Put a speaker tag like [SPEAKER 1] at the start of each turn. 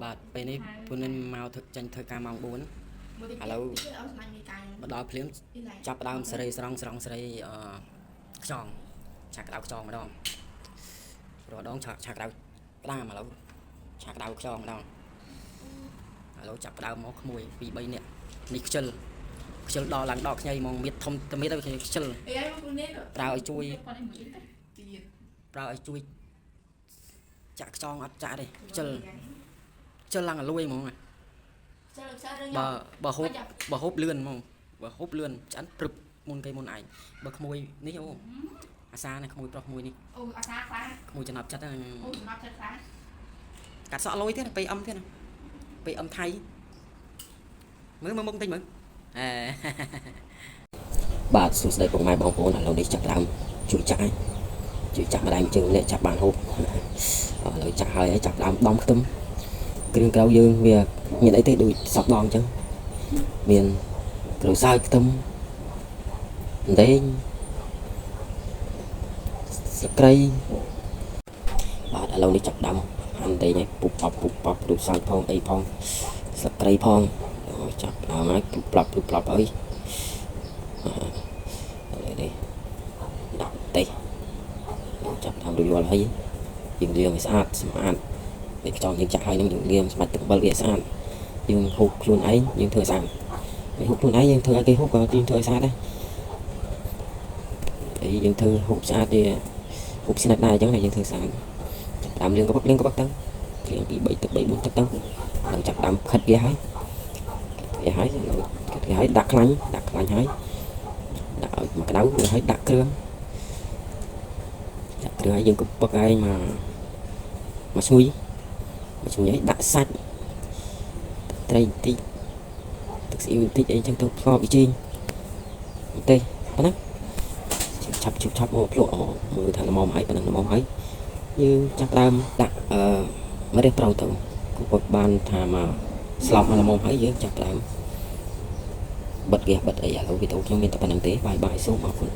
[SPEAKER 1] បាទពេលនេះពួកនឹងមកចាញ់ធ្វើការម៉ោង 4 ឥឡូវបដល់ភ្លាមចាប់ដើមសេរីស្រង់សេរីខ្យងឆាក្តៅខ្យងម្ដងរដងឆាក្តៅក្តាមឥឡូវឆាក្តៅខ្យងម្ដងឥឡូវចាប់ដើមមកក្មួយ 2-3 នាក់នេះខ្ជិលដល់ឡើងដកខ្ញីមកមៀតធំតែមៀតទៅខ្ជិលប្រើឲ្យជួយចាក់ខ្យងអត់ចាក់ទេខ្ជិលឡើងឲ្យលួយហ្មងបើហូបលឿនហ្មងបើហូបលឿនឆ្អិនព្រឹបមុនគេមុនឯងបើក្មួយនេះអូអាសានេះក្មួយប្រុសក្មួយនេះអូអាសាខ្លាំងក្មួយចំណាប់ចិត្តហ្នឹងអូចំណាប់ចិត្តខ្លាំងកាត់សក់លុយទៀតពេលអឹមទៀតណាពេលអឹមថៃមើលមុខតិចមើលបាទសួស្តីពុកម៉ែបងប្អូនឥឡូវនេះចាប់ដើមជួយចាក់ម្ដាយជើងនេះចាប់បានហូបឥឡូវចាក់ហើយចាប់ដើមដំខ្ទឹមគ្រឿងក្រៅយើងវាមានអីទេដូចសពដងអញ្ចឹងមានក្រូចសើចខ្ទឹមដេងស្លឹកគ្រៃបាទឥឡូវនេះចាប់ដើមហាន់ដេងឲ្យពុបប៉បក្រូចសើចផងអីផងស្លឹកគ្រៃផងចាប់ដើមឲ្យពុបប្លប់ហើយនេះដាក់ទេចាប់ដើមរួចរាល់ហើយយើងលាងឲ្យស្អាតសម្អាតពេលខ្យងយើងចាក់ហើយនឹងយើងលាងស្បាច់ទឹកអំបិលវាស្អាតយើងហូបខ្លួនឯងយើងធ្វើស្អាតពេលហូបខ្លួនឯងយើងធ្វើឲ្យគេហូបក៏យើងធ្វើឲ្យស្អាតដែរហើយយើងធ្វើហូបស្អាតវាហូបស្និទ្ធដែរអញ្ចឹងហើយយើងធ្វើស្អាតតាមលាងក្បឹកទៅលាងពី3ទឹក4ទឹកទៅដល់ចាប់ដើមខិតវាហើយដាក់ខ្លាញ់ហើយដាក់ឲ្យមកក្តៅហើយដាក់គ្រឿងហើយយើងក៏ពឹកឯងមកឈ្ងុយឲ្យដាក់សាច់ត្រីបន្តិចទឹកស៊ីអ៊ីវបន្តិចអីចឹងទៅផ្គប់វាជីងទេប៉ុណ្ណាឆាប់មកភ្លក់មើលថាល្មមហើយប៉ុណ្ណឹងល្មមហើយយើងចាប់ដើមដាក់ម្រះប្រៅទៅពុកបានថាមកស្លាប់មកល្មមហើយយើងចាប់ដើមបិទហ្គាសបិទអីឥឡូវវីដេអូខ្ញុំមានតែប៉ុណ្្នឹងទេបាយសូមអរគុណ